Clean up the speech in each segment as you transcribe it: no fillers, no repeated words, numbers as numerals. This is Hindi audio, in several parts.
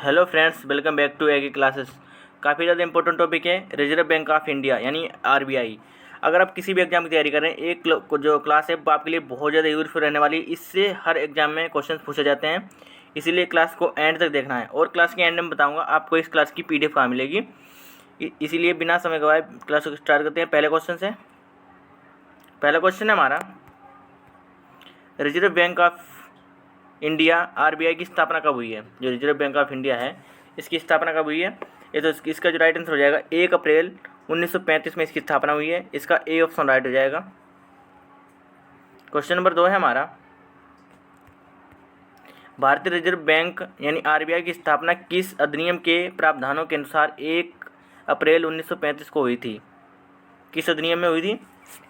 Hello friends, welcome back to एगी क्लासेस। काफ़ी ज़्यादा इंपॉर्टेंट टॉपिक है रिजर्व बैंक ऑफ इंडिया यानी आरबीआई। अगर आप किसी भी एग्जाम की तैयारी कर रहे हैं, जो क्लास है वो आपके लिए बहुत ज़्यादा यूजफुल रहने वाली है। इससे हर एग्जाम में क्वेश्चन पूछे जाते हैं, इसीलिए क्लास को एंड तक देखना है। और क्लास के एंड में बताऊँगा आपको इस क्लास की PDF कहाँ मिलेगी। इसीलिए बिना समय गवाए क्लास को स्टार्ट करते हैं पहले क्वेश्चन से। पहला क्वेश्चन है हमारा, reserve bank of India RBI की स्थापना कब हुई है। जो रिजर्व बैंक ऑफ इंडिया है इसकी स्थापना कब हुई है। ये तो इसका जो राइट आंसर हो जाएगा 1 अप्रैल 1935 में इसकी स्थापना हुई है। इसका ए ऑप्शन राइट हो जाएगा। क्वेश्चन नंबर 2 है हमारा, भारतीय रिजर्व बैंक यानी आरबीआई की स्थापना किस अधिनियम के प्रावधानों के अनुसार 1 अप्रैल 1935 को हुई थी। किस अधिनियम में हुई थी।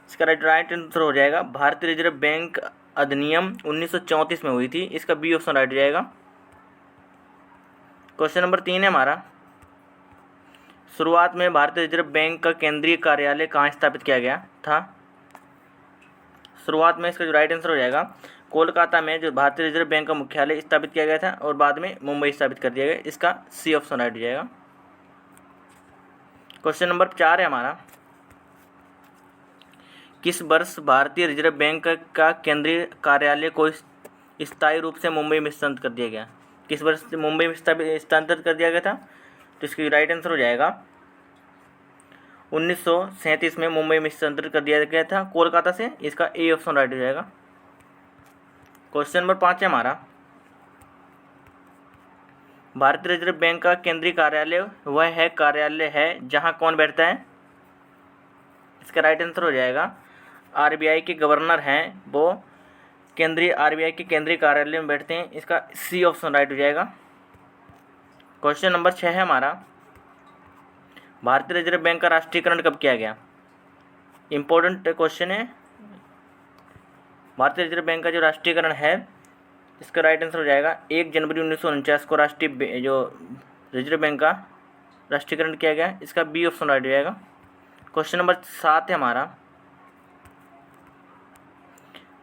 इसका राइट आंसर हो जाएगा भारतीय रिजर्व बैंक अधिनियम 1934 में हुई थी। इसका बी ऑप्शन राइट हो जाएगा। क्वेश्चन नंबर 3 है हमारा, शुरुआत में भारतीय रिजर्व बैंक का केंद्रीय कार्यालय कहाँ स्थापित किया गया था। शुरुआत में इसका जो राइट आंसर हो जाएगा कोलकाता में जो भारतीय रिजर्व बैंक का मुख्यालय स्थापित किया गया था और बाद में मुंबई स्थापित कर दिया गया। इसका सी ऑप्शन राइट हो जाएगा। क्वेश्चन नंबर 4 है हमारा, किस वर्ष भारतीय रिजर्व बैंक का केंद्रीय कार्यालय को स्थायी रूप से मुंबई में स्थानांतरित कर दिया गया। किस वर्ष मुंबई में स्थानांतरित कर दिया गया था। तो इसकी राइट आंसर हो जाएगा 1937 में मुंबई में स्थानांतरित कर दिया गया था कोलकाता से। इसका ए ऑप्शन राइट हो जाएगा। क्वेश्चन नंबर 5 है हमारा, भारतीय रिजर्व बैंक का केंद्रीय कार्यालय वह कार्यालय है जहां कौन बैठता है। इसका राइट आंसर हो जाएगा आरबीआई के गवर्नर हैं, वो आरबीआई के केंद्रीय कार्यालय में बैठते हैं। इसका सी ऑप्शन राइट हो जाएगा। क्वेश्चन नंबर 6 है हमारा, भारतीय रिजर्व बैंक का राष्ट्रीयकरण कब किया गया। इंपॉर्टेंट क्वेश्चन है। भारतीय रिजर्व बैंक का जो राष्ट्रीयकरण है इसका राइट आंसर हो जाएगा 1 जनवरी 1949 को राष्ट्रीय जो रिजर्व बैंक का राष्ट्रीयकरण किया गया। इसका बी ऑप्शन राइट हो जाएगा। क्वेश्चन नंबर 7 है हमारा,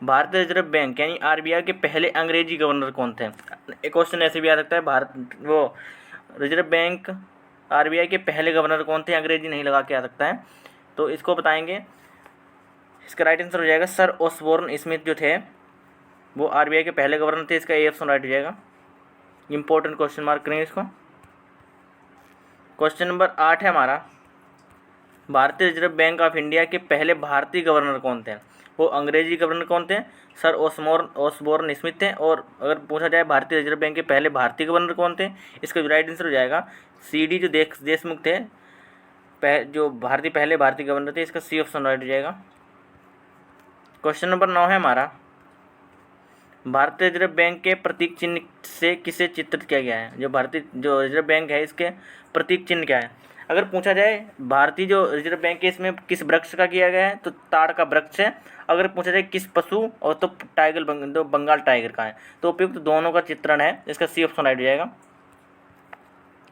भारतीय रिजर्व बैंक यानी आरबीआई के पहले अंग्रेजी गवर्नर कौन थे। एक क्वेश्चन ऐसे भी आ सकता है, रिजर्व बैंक आरबीआई के पहले गवर्नर कौन थे, अंग्रेजी नहीं लगा के आ सकता है, तो इसको बताएंगे। इसका राइट आंसर हो जाएगा सर ऑसबोर्न स्मिथ जो थे वो आरबीआई के पहले गवर्नर थे। इसका ए ऑप्शन राइट हो जाएगा। इंपॉर्टेंट क्वेश्चन मार्क करेंगे इसको। क्वेश्चन नंबर 8 है हमारा, भारतीय रिजर्व बैंक ऑफ इंडिया के पहले भारतीय गवर्नर कौन थे। वो अंग्रेजी गवर्नर कौन थे, सर ऑसबोर्न स्मिथ थे। और अगर पूछा जाए भारतीय रिजर्व बैंक के पहले भारतीय गवर्नर कौन थे, इसका जो राइट आंसर हो जाएगा CD जो देशमुख थे, जो पहले भारतीय गवर्नर थे। इसका सी ऑप्शन राइट हो जाएगा। क्वेश्चन नंबर 9 है हमारा, भारतीय रिजर्व बैंक के प्रतीक चिन्ह से किसे चित्रित किया गया है। जो रिजर्व बैंक है इसके प्रतीक चिन्ह क्या है। अगर पूछा जाए भारतीय जो रिजर्व बैंक है इसमें किस वृक्ष का किया गया है, तो ताड़ का वृक्ष है। अगर पूछा जाए किस पशु, और तो बंगाल टाइगर का है। तो उपयुक्त दोनों का चित्रण है। इसका सी ऑप्शन राइट हो जाएगा।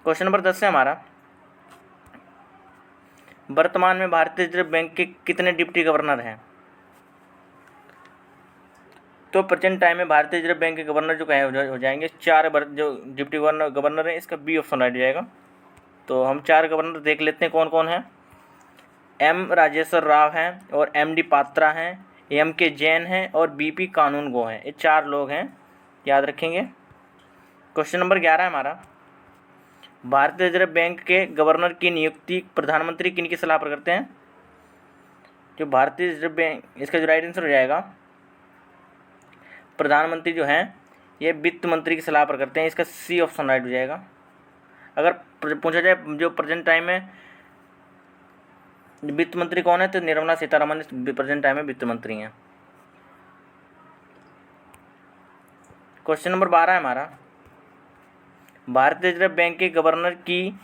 क्वेश्चन नंबर 10 है हमारा, वर्तमान में भारतीय रिजर्व बैंक के कितने डिप्टी गवर्नर हैं। तो प्रेजेंट टाइम में भारतीय रिजर्व बैंक के गवर्नर जो कहे हो जाएंगे 4 जो डिप्टी गवर्नर है। इसका बी ऑप्शन राइट हो जाएगा। तो हम 4 गवर्नर देख लेते हैं कौन कौन है। M राजेश्वर राव हैं और MD पात्रा हैं, MK जैन हैं और BP कानूनगो हैं। ये 4 लोग हैं, याद रखेंगे। क्वेश्चन नंबर 11 है हमारा, भारतीय रिजर्व बैंक के गवर्नर की नियुक्ति प्रधानमंत्री किन की सलाह पर करते हैं। जो भारतीय रिजर्व बैंक, इसका जो राइट आंसर हो जाएगा प्रधानमंत्री जो हैं ये वित्त मंत्री की सलाह पर करते हैं। इसका सी ऑप्शन राइट हो जाएगा। अगर पूछा जाए जो प्रेजेंट टाइम में वित्त मंत्री कौन है, तो निर्मला सीतारमण प्रेजेंट टाइम में वित्त मंत्री हैं। क्वेश्चन नंबर 12 है हमारा, भारतीय रिजर्व बैंक के गवर्नर की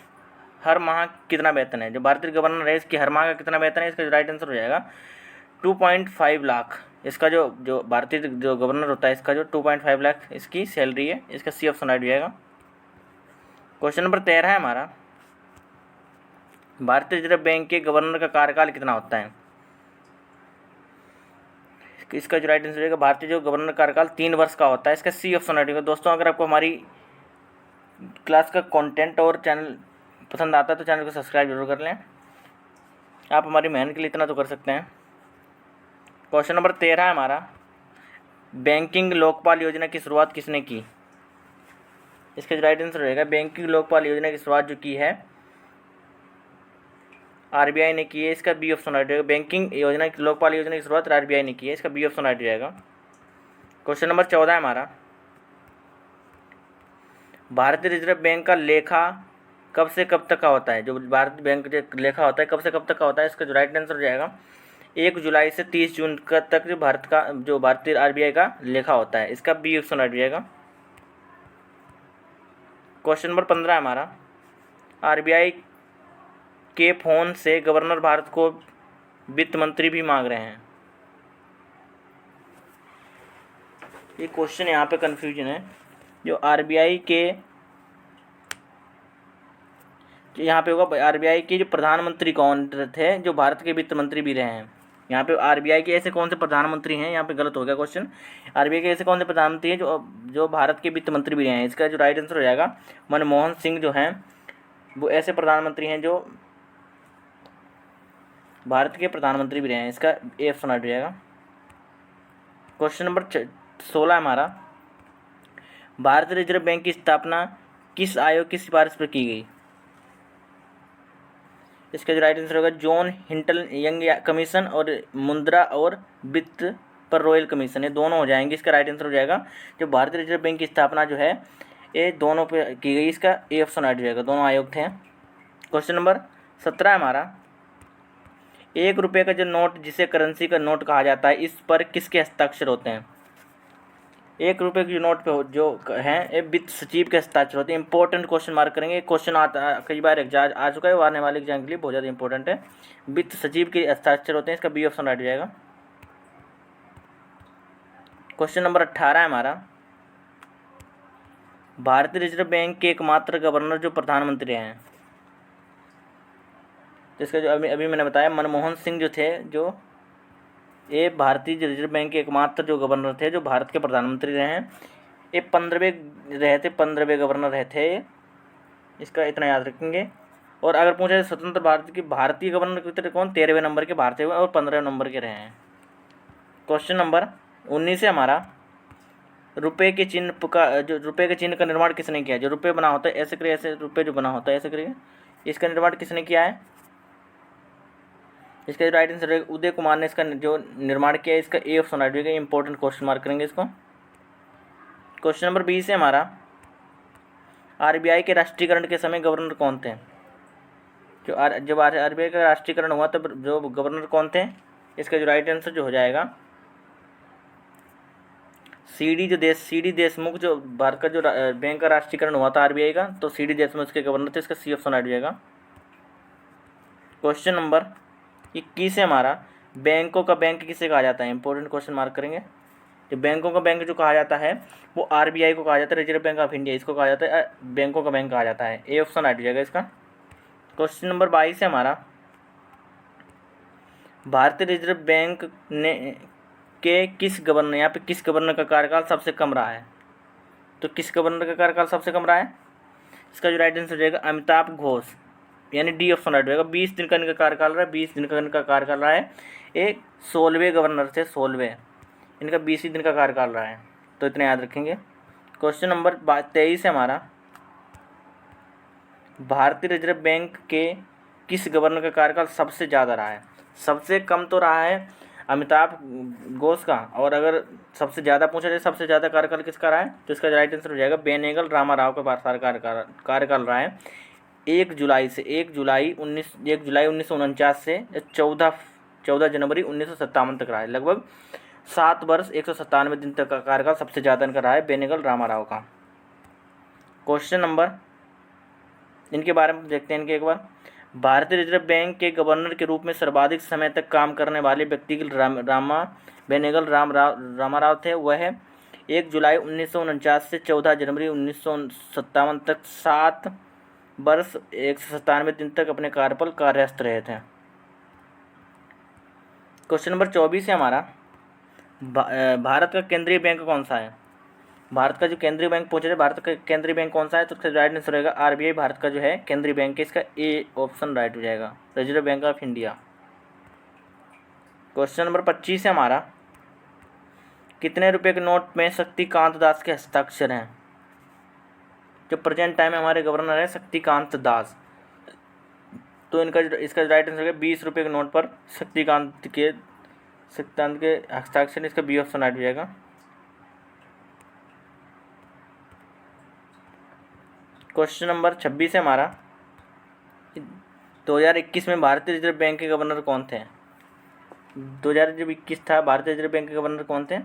हर माह कितना वेतन है। जो भारतीय गवर्नर है इसकी हर माह का कितना वेतन है। इसका राइट आंसर हो जाएगा 2.5 लाख। इसका जो भारतीय जो गवर्नर होता है इसका जो 2.5 लाख इसकी सैलरी है। इसका सी ऑप्शन राइट हो जाएगा। क्वेश्चन नंबर 13 है हमारा, भारतीय रिजर्व बैंक के गवर्नर का कार्यकाल कितना होता है। इसका जो राइट आंसर रहेगा भारतीय जो गवर्नर कार्यकाल 3 वर्ष का होता है। इसका सी ऑप्शन राइट होगा। दोस्तों अगर आपको हमारी क्लास का कंटेंट और चैनल पसंद आता है तो चैनल को सब्सक्राइब जरूर कर लें। आप हमारी मेहनत के लिए इतना तो कर सकते हैं। क्वेश्चन नंबर 13 है हमारा, बैंकिंग लोकपाल योजना की शुरुआत किसने की? इसका जो राइट आंसर रहेगा, बैंकिंग लोकपाल योजना की शुरुआत जो की है आरबीआई ने की है। इसका बी ऑप्शन राइट रहेगा। बैंकिंग योजना की लोकपाल योजना की शुरुआत आरबीआई ने की है। इसका बी ऑप्शन राइट रहेगा। क्वेश्चन नंबर 14 है हमारा, भारतीय रिजर्व बैंक का लेखा कब से कब तक का होता है? जो भारतीय बैंक जो लेखा होता है कब से कब तक का होता है? इसका जो राइट आंसर हो जाएगा 1 जुलाई से 30 जून का तक जो भारतीय आरबीआई का लेखा होता है। इसका बी ऑप्शन राइट रहेगा। क्वेश्चन नंबर 15 है हमारा, आरबीआई के फोन से गवर्नर भारत को वित्त मंत्री भी मांग रहे हैं। ये क्वेश्चन यहाँ पे कंफ्यूजन है। जो आरबीआई के यहाँ पे होगा, आरबीआई के जो प्रधानमंत्री कौन थे, जो भारत के वित्त मंत्री भी रहे हैं। यहाँ पे आरबीआई के ऐसे कौन से प्रधानमंत्री हैं, यहाँ पे गलत हो गया क्वेश्चन। आरबीआई के ऐसे कौन से प्रधानमंत्री हैं जो भारत के वित्त मंत्री भी रहे हैं? इसका जो राइट आंसर हो जाएगा मनमोहन सिंह जो हैं, वो ऐसे प्रधानमंत्री हैं जो भारत के प्रधानमंत्री भी रहे हैं। इसका ए ऑप्शन राइट हो जाएगा। क्वेश्चन नंबर 16 हमारा, भारतीय रिजर्व बैंक की स्थापना किस आयोग की सिफारिश पर की गई? इसका जो राइट आंसर होगा जॉन हिंटल यंग कमीशन और मुद्रा और वित्त पर रॉयल कमीशन, ये दोनों हो जाएंगे। इसका राइट आंसर हो जाएगा जो भारतीय रिजर्व बैंक की स्थापना जो है ये दोनों पे की गई। इसका ए ऑप्शन राइट हो जाएगा, दोनों आयोग थे। क्वेश्चन नंबर 17 हमारा, 1 रुपये का जो नोट जिसे करेंसी का नोट कहा जाता है, इस पर किसके हस्ताक्षर होते हैं? 1 रुपये की नोट पे जो हैं ये वित्त सचिव के हस्ताक्षर होते हैं। इंपॉर्टेंट क्वेश्चन मार्क करेंगे। क्वेश्चन आता कई बार एग्जाम आ चुका है, वो आने वाले एग्जाम के लिए बहुत ज़्यादा इंपॉर्टेंट है। वित्त सचिव के हस्ताक्षर होते हैं। इसका बी ऑप्शन राइट हो जाएगा। क्वेश्चन नंबर 18 है हमारा, भारतीय रिजर्व बैंक के एकमात्र गवर्नर जो प्रधानमंत्री हैं, तो इसका जो अभी मैंने बताया मनमोहन सिंह जो थे, जो ये भारतीय रिजर्व बैंक के एकमात्र जो गवर्नर थे जो भारत के प्रधानमंत्री रहे हैं। ये 15वें गवर्नर रहे थे। इसका इतना याद रखेंगे। और अगर पूछा जाए स्वतंत्र भारत की भारतीय गवर्नर कितने कौन, 13वें नंबर के भारतीय और 15वें नंबर के रहे हैं। क्वेश्चन नंबर 19 से हमारा, रुपये के चिन्ह का निर्माण किसने किया? जो रुपये बना होता है ऐसे करिए, ऐसे रुपये जो बना होता है ऐसे करिए, इसका निर्माण किसने किया है? इसका राइट आंसर है उदय कुमार ने इसका जो निर्माण किया है। इसका ए ऑप्शन राइट होगा। इंपॉर्टेंट क्वेश्चन मार्क करेंगे इसको। क्वेश्चन नंबर 20 है हमारा, आरबीआई के राष्ट्रीयकरण के समय गवर्नर कौन थे? जब आरबीआई का राष्ट्रीयकरण हुआ तब जो गवर्नर कौन थे? इसका जो राइट आंसर जो हो जाएगा सीडी देशमुख, जो भारत का जो बैंक का राष्ट्रीयकरण हुआ था आरबीआई का, तो सीडी देशमुख इसके गवर्नर थे। इसका सी ऑप्शन राइट हो जाएगा। क्वेश्चन नंबर 21 है हमारा, बैंकों का बैंक किसे कहा जाता है? इंपॉर्टेंट क्वेश्चन मार्क करेंगे। जो बैंकों का बैंक जो कहा जाता है वो आरबीआई को कहा जाता है, रिजर्व बैंक ऑफ इंडिया इसको कहा जाता है, बैंकों का बैंक कहा जाता है। ए ऑप्शन राइट हो जाएगा इसका। क्वेश्चन नंबर 22 है हमारा, भारतीय रिजर्व बैंक ने के किस गवर्नर, यहाँ पे किस गवर्नर का कार्यकाल सबसे कम रहा है? तो किस गवर्नर का कार्यकाल सबसे कम रहा है? इसका जो राइट आंसर हो जाएगा अमिताभ घोष, यानी डी ऑप्शन राइट होगा। 20 दिन का इनका कार्यकाल रहा है, 20 दिन का इनका कार्यकाल रहा है। एक 16वें गवर्नर थे, 16वें, इनका 20 ही दिन का कार्यकाल रहा है, तो इतना याद रखेंगे। क्वेश्चन नंबर 23 है हमारा, भारतीय रिजर्व बैंक के किस गवर्नर का कार्यकाल सबसे ज़्यादा रहा है? सबसे कम तो रहा है अमिताभ घोष का, और अगर सबसे ज़्यादा पूछा जाए सबसे ज़्यादा कार्यकाल किसका रहा है, तो इसका राइट आंसर हो जाएगा बेनेगल रामाराव का कार्यकाल रहा है। 1 जुलाई 1949 से 14 जनवरी 1957 तक रहा है। लगभग 7 वर्ष 197 दिन तक का कार्यकाल सबसे ज़्यादा इनका रहा है बेनेगल रामाराव का। क्वेश्चन नंबर इनके बारे में देखते हैं इनके एक बार। भारतीय रिजर्व बैंक के गवर्नर के रूप में सर्वाधिक समय तक काम करने वाले व्यक्ति बेनेगल रामाराव थे। वह 1 जुलाई 1949 से 14 जनवरी 1957 तक 7 वर्ष 197 दिन तक अपने कार्य पर कार्यरत रहे थे। क्वेश्चन नंबर 24 है हमारा, भारत का केंद्रीय बैंक कौन सा है? भारत का जो केंद्रीय बैंक पूछा जाए, भारत का केंद्रीय बैंक कौन सा है, तो उसका राइट आंसर रहेगा आरबीआई भारत का जो है केंद्रीय बैंक है, इसका ए ऑप्शन राइट हो जाएगा, reserve bank of India. Question number 25 है हमारा, कितने रुपए के नोट में शक्तिकांत दास के हस्ताक्षर हैं? जो प्रेजेंट टाइम में हमारे गवर्नर है शक्तिकांत दास, तो इसका राइट आंसर है 20 रुपये के नोट पर शक्तिकांत के हस्ताक्षर, इसका बी ऑप्शन राइट हो जाएगा। क्वेश्चन नंबर 26 है हमारा, 2021 में भारतीय रिजर्व बैंक के गवर्नर कौन थे? 2021 था, भारतीय रिजर्व बैंक के गवर्नर कौन थे?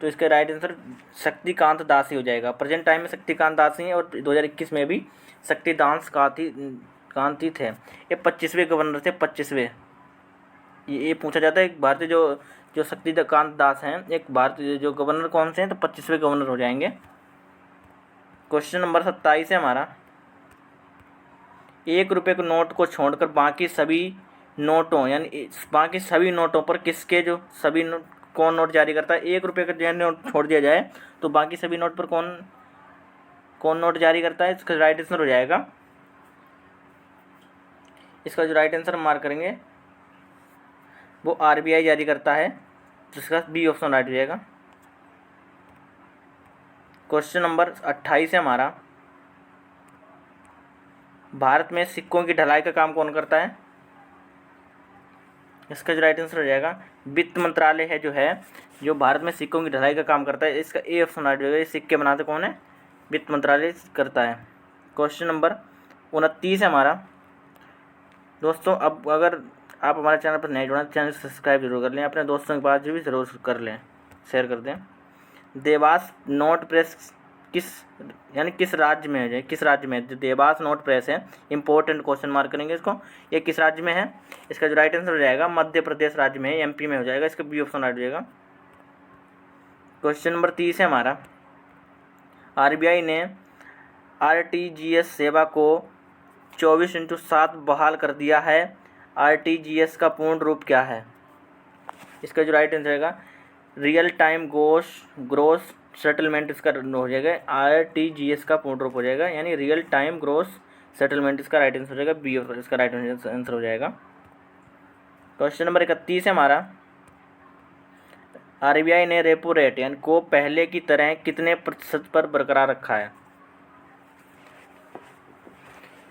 तो इसका राइट आंसर शक्तिकांत दास ही हो जाएगा। प्रेजेंट टाइम में शक्तिकांत दास ही हैं और 2021 में भी शक्तिकांत कांति थे। ये 25वें गवर्नर थे, 25वें। ये पूछा जाता है एक भारतीय जो शक्तिकांत दास हैं, एक भारतीय जो गवर्नर कौन से हैं, तो 25वें गवर्नर हो जाएंगे। क्वेश्चन नंबर 27 है हमारा, 1 रुपये के नोट को छोड़कर बाकी सभी नोटों यानी बाकी सभी नोटों पर किसके जो सभी कौन नोट जारी करता है? 1 रुपये का नोट छोड़ दिया जाए तो बाकी सभी नोट पर कौन नोट जारी करता है? इसका राइट आंसर हो जाएगा, इसका जो राइट आंसर मार्क करेंगे वो आरबीआई जारी करता है, जिसका बी ऑप्शन राइट हो जाएगा। क्वेश्चन नंबर 28 है हमारा, भारत में सिक्कों की ढलाई का काम कौन करता है? इसका जो राइट आंसर हो जाएगा वित्त मंत्रालय है जो भारत में सिक्कों की ढलाई का काम करता है, इसका ए ऑप्शन राइट हो जाएगा। ये सिक्के बनाते कौन है? वित्त मंत्रालय करता है। क्वेश्चन नंबर 29 है हमारा, दोस्तों अब अगर आप हमारे चैनल पर नए जुड़े तो चैनल सब्सक्राइब जरूर कर लें, अपने दोस्तों के पास भी ज़रूर कर लें, शेयर कर दें। देवास नोट प्रेस किस राज्य में है? किस राज्य में जो देवास नोट प्रेस है, इंपॉर्टेंट क्वेश्चन मार्क करेंगे इसको, ये किस राज्य में है? इसका जो राइट आंसर हो जाएगा मध्य प्रदेश राज्य में है, एमपी में हो जाएगा, इसका बी ऑप्शन राइट हो जाएगा। क्वेश्चन नंबर 30 है हमारा, आरबीआई ने आरटीजीएस सेवा को 24/7 बहाल कर दिया है। आरटीजीएस का पूर्ण रूप क्या है? इसका जो राइट आंसर रहेगा रियल टाइम ग्रोस सेटलमेंट, इसका हो जाएगा आरटीजीएस का पूर्ण रूप हो जाएगा, यानी रियल टाइम ग्रोस सेटलमेंट, इसका राइट आंसर हो जाएगा बी, इसका राइट आंसर हो जाएगा। क्वेश्चन नंबर 31 है हमारा, आरबीआई ने रेपो रेट यानी को पहले की तरह कितने प्रतिशत पर बरकरार रखा है?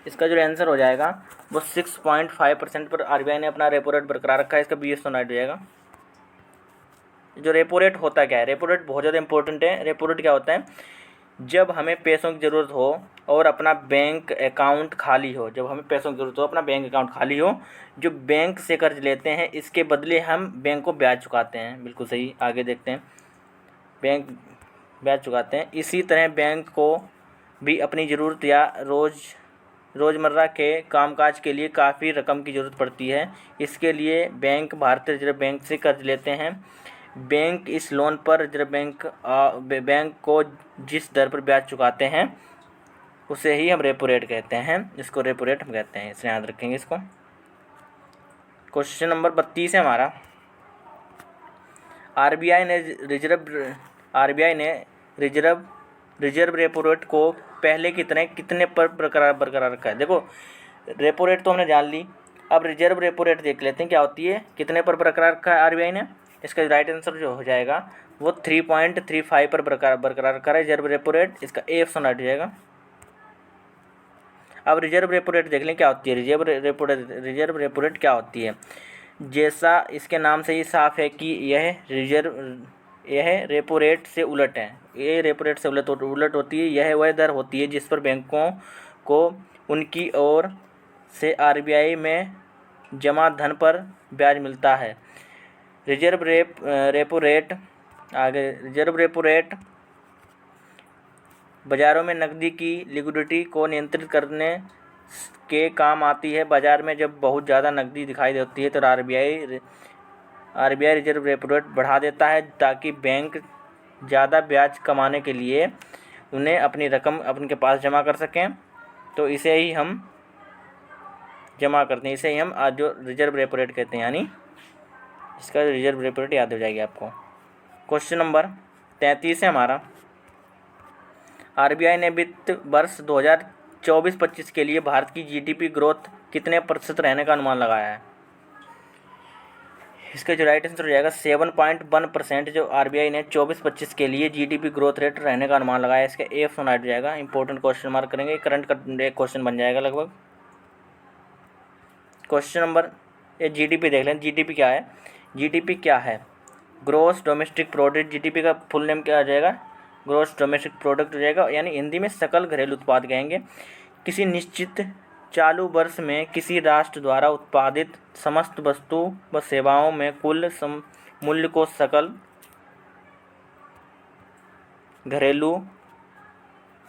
इसका जो आंसर हो जाएगा वो 6.5% पर आरबीआई ने अपना रेपो रेट बरकरार रखा है, इसका बी ऑप्शन राइट हो जाएगा। जो रेपो रेट होता क्या है? रेपो रेट बहुत ज़्यादा इंपॉर्टेंट है। रेपो रेट क्या होता है? जब हमें पैसों की ज़रूरत हो और अपना बैंक अकाउंट खाली हो, जब हमें पैसों की ज़रूरत हो, अपना बैंक अकाउंट खाली हो, जो बैंक से कर्ज लेते हैं इसके बदले हम बैंक को ब्याज चुकाते हैं। बिल्कुल सही, आगे देखते हैं, बैंक ब्याज चुकाते हैं। इसी तरह बैंक को भी अपनी ज़रूरत या रोज़मर्रा के कामकाज के लिए काफ़ी रकम की ज़रूरत पड़ती है। इसके लिए बैंक भारतीय रिजर्व बैंक से कर्ज लेते हैं। बैंक इस लोन पर रिजर्व बैंक को जिस दर पर ब्याज चुकाते हैं उसे ही हम रेपो रेट कहते हैं, इसको रेपो रेट हम कहते हैं, इसे याद रखेंगे इसको। क्वेश्चन नंबर 32 है हमारा, आरबीआई ने रिजर्व रेपो रेट को पहले की तरह कितने पर बरकरार रखा है? देखो रेपो रेट तो हमने जान ली, अब रिजर्व रेपो रेट देख लेते हैं क्या होती है, कितने पर बरकरार रखा है आरबीआई ने। इसका राइट आंसर जो हो जाएगा वो 3.35 पर बरकरार रखा है रिजर्व रेपो रेट, इसका ए ऑप्शन राइट हो जाएगा। अब रिजर्व रेपो रेट देख लें क्या होती है। रिजर्व रेपो रेट क्या होती है? जैसा इसके नाम से ही साफ है कि यह रेपो रेट से उलट है। ये रेपो रेट से उलट होती है। यह वह दर होती है जिस पर बैंकों को उनकी ओर से आरबीआई में जमा धन पर ब्याज मिलता है। रिजर्व रेपो रेट बाज़ारों में नकदी की लिक्विडिटी को नियंत्रित करने के काम आती है। बाज़ार में जब बहुत ज़्यादा नकदी दिखाई देती है तो आरबीआई रिजर्व रेपो रेट बढ़ा देता है ताकि बैंक ज़्यादा ब्याज कमाने के लिए उन्हें अपनी रकम अपने पास जमा कर सकें। तो इसे ही हम जमा करते हैं, इसे ही हम आज जो रिजर्व रेपो रेट कहते हैं, यानी इसका रिजर्व रेपो रेट याद हो जाएगी आपको। क्वेश्चन नंबर 33 है हमारा, आरबीआई ने वित्त वर्ष 2024-25 के लिए भारत की जीडीपी ग्रोथ कितने प्रतिशत रहने का अनुमान लगाया है? इसका जो राइट आंसर हो जाएगा 7.1%, जो आरबीआई ने 24-25 के लिए जीडीपी ग्रोथ रेट रहने का अनुमान लगाया है। इसका ए ऑप्शन राइट हो जाएगा। इंपॉर्टेंट क्वेश्चन मार्क करेंगे, करंट का एक क्वेश्चन बन जाएगा लगभग। क्वेश्चन नंबर, ये जीडीपी देख लें, जीडीपी क्या है? जीडीपी क्या है? Gross domestic product. जीडीपी का फुल नेम क्या आ जाएगा? ग्रोस डोमेस्टिक प्रोडक्ट हो जाएगा, यानी हिंदी में सकल घरेलू उत्पाद कहेंगे। किसी निश्चित चालू वर्ष में किसी राष्ट्र द्वारा उत्पादित समस्त वस्तु व सेवाओं में कुल मूल्य को सकल घरेलू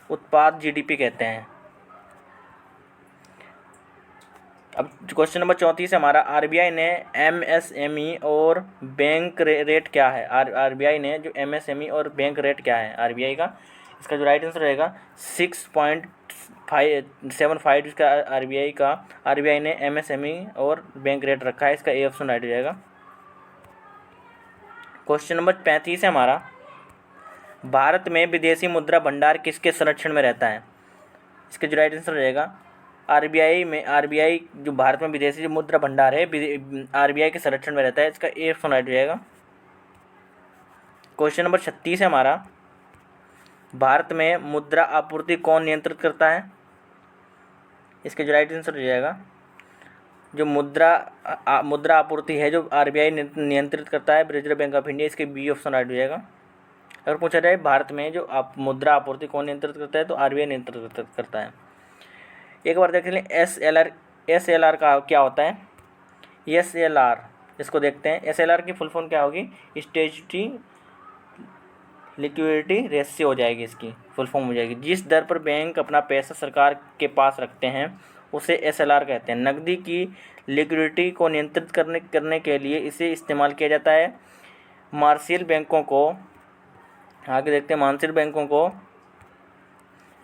उत्पाद जीडीपी कहते हैं। अब क्वेश्चन नंबर 34 है हमारा, आरबीआई ने एमएसएमई और बैंक रेट क्या है? आरबीआई ने जो एमएसएमई और बैंक रेट क्या है आरबीआई का? इसका जो राइट आंसर रहेगा 6.75 इसका आरबीआई ने एमएसएमई और बैंक रेट रखा है। इसका ए ऑप्शन राइट हो जाएगा। क्वेश्चन नंबर 35 है हमारा, भारत में विदेशी मुद्रा भंडार किसके संरक्षण में रहता है? इसका जो राइट आंसर रहेगा आरबीआई जो भारत में विदेशी जो मुद्रा भंडार है आरबीआई के संरक्षण में रहता है। इसका ए ऑप्शन राइट हो जाएगा। क्वेश्चन नंबर 36 है हमारा, भारत में मुद्रा आपूर्ति कौन नियंत्रित करता है? इसके जो राइट आंसर हो जाएगा, जो मुद्रा आपूर्ति है जो आरबीआई नियंत्रित करता है, रिजर्व बैंक ऑफ इंडिया। इसके बी ऑप्शन राइट हो जाएगा। अगर पूछा जाए भारत में जो मुद्रा आपूर्ति कौन नियंत्रित करता है, तो आरबीआई नियंत्रित करता है। एक बार देख लें एसएलआर का क्या होता है? एसएलआर, इसको देखते हैं। एसएलआर की फुल फॉर्म क्या होगी? स्टैट्यूटरी लिक्विडिटी रेशियो हो जाएगी, इसकी फुल फॉर्म हो जाएगी। जिस दर पर बैंक अपना पैसा सरकार के पास रखते हैं उसे एसएलआर कहते हैं। नकदी की लिक्विडिटी को नियंत्रित करने के लिए इसे इस्तेमाल किया जाता है। मार्शियल बैंकों को, आगे देखते हैं, मार्शियल बैंकों को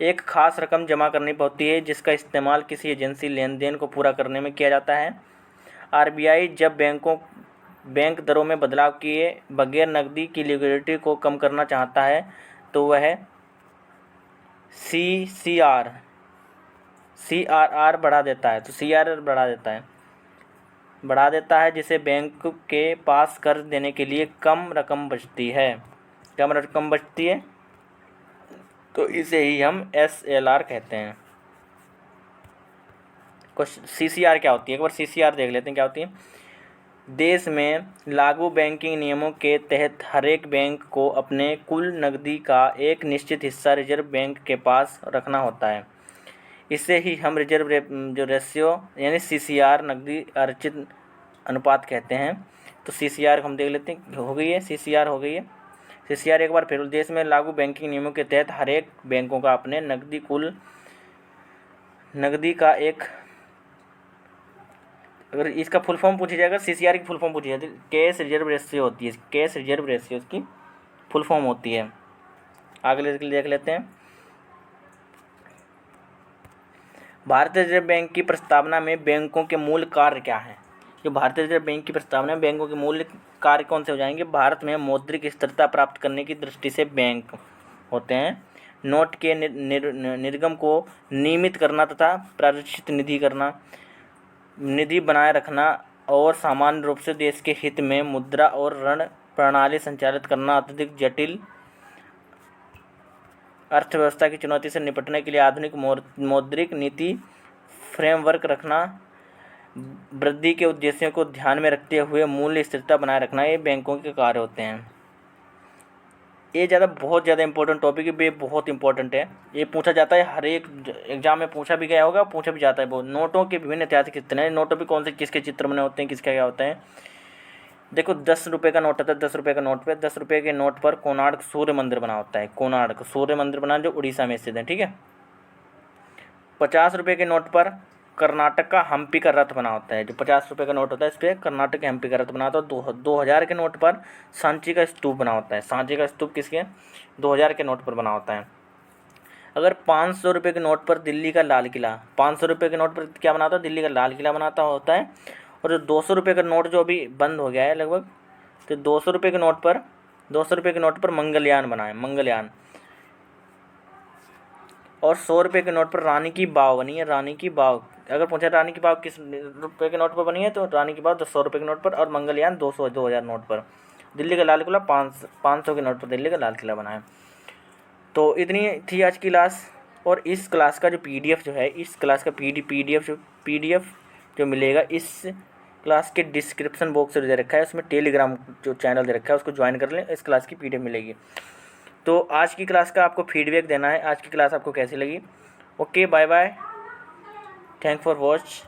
एक खास रकम जमा करनी पड़ती है जिसका इस्तेमाल किसी एजेंसी लेन देन को पूरा करने में किया जाता है। आरबीआई जब बैंक दरों में बदलाव किए बगैर नकदी की लिक्विडिटी को कम करना चाहता है तो वह सीआरआर बढ़ा देता है। तो सीआरआर बढ़ा देता है जिससे बैंक के पास कर्ज देने के लिए कम रकम बचती है। तो इसे ही हम एसएलआर कहते हैं। सीसीआर क्या होती है? एक बार सीसीआर देख लेते हैं क्या होती है। देश में लागू बैंकिंग नियमों के तहत हर एक बैंक को अपने कुल नकदी का एक निश्चित हिस्सा रिजर्व बैंक के पास रखना होता है। इसे ही हम रिजर्व जो रेशियो यानी सीसीआर, नकदी अर्जित अनुपात कहते हैं। तो सीसीआर हम देख लेते हैं, हो गई है, सीसीआर हो गई है। सीसीआर एक बार फिर, देश में लागू बैंकिंग नियमों के तहत हर एक बैंकों का अपने नकदी का एक, अगर इसका फुल फॉर्म पूछी जाएगा, सीसीआर की फुल फॉर्म पूछी जाती है, कैश रिजर्व रेशियो होती है। कैश रिजर्व रेशियो इसकी फुल फॉर्म होती है। आगे देख लेते हैं। भारतीय रिजर्व बैंक की प्रस्तावना में बैंकों के मूल कार्य क्या हैं? जो भारतीय रिजर्व बैंक की प्रस्तावना में बैंकों के मूल कार्य कौन से हो जाएंगे? भारत में मौद्रिक स्थिरता प्राप्त करने की दृष्टि से बैंक होते हैं। नोट के निर्गम को नियमित करना तथा प्रारक्षित निधि बनाए रखना और सामान्य रूप से देश के हित में मुद्रा और ऋण प्रणाली संचालित करना। अत्यधिक जटिल अर्थव्यवस्था की चुनौती से निपटने के लिए आधुनिक मौद्रिक नीति फ्रेमवर्क रखना। वृद्धि के उद्देश्यों को ध्यान में रखते हुए मूल्य स्थिरता बनाए रखना, ये बैंकों के कार्य होते हैं। ये बहुत ज़्यादा इंपॉर्टेंट टॉपिक है, ये बहुत इंपॉर्टेंट है। ये पूछा जाता है, हर एक एग्जाम में पूछा भी गया होगा, पूछा भी जाता है बहुत। नोटों के विभिन्न ऐतिहासिक चित्र हैं। नोटों पे कौन से किसके चित्र बने होते हैं, किसका क्या होता है? देखो 10 रुपये का नोट होता है। 10 रुपये का नोट पे 10 रुपये के नोट पर कोणार्क सूर्य मंदिर बना होता है। कोणार्क सूर्य मंदिर बना जो उड़ीसा में स्थित है, ठीक है। 50 रुपये के नोट पर कर्नाटक का हम्पी का रथ बना होता है। जो 50 रुपये का नोट होता है इस पर कर्नाटक के हम्पी का रथ बना होता है। 2000 के नोट पर सांची का स्तूप बना होता है। सांची का स्तूप किसके? 2000 के नोट पर बना होता है। अगर 500 रुपये के नोट पर दिल्ली का लाल किला, 500 रुपये के नोट पर क्या बनाता है? दिल्ली का लाल किला बनाता होता है। और जो 200 रुपये का नोट जो अभी बंद हो गया है लगभग, तो 200 रुपये के नोट पर 200 रुपये के नोट पर मंगलयान बना है, मंगलयान। और 100 रुपये के नोट पर रानी की बाव बनी है, रानी की बाव। अगर पूछा रानी की बाव किस रुपये के नोट पर बनी है तो रानी की बाव 100 रुपये के नोट पर, और मंगलयान 2000 नोट पर। दिल्ली का लाल किला 500 के नोट पर दिल्ली का लाल किला बना है। तो इतनी थी आज की क्लास। और इस क्लास का जो PDF जो है, इस क्लास का PDF जो मिलेगा इस क्लास के डिस्क्रिप्शन बॉक्स में दे रखा है, उसमें टेलीग्राम जो चैनल दे रखा है उसको ज्वाइन कर लें, इस क्लास की PDF मिलेगी। तो आज की क्लास का आपको फीडबैक देना है, आज की क्लास आपको कैसी लगी। Okay, bye bye, thank for watch.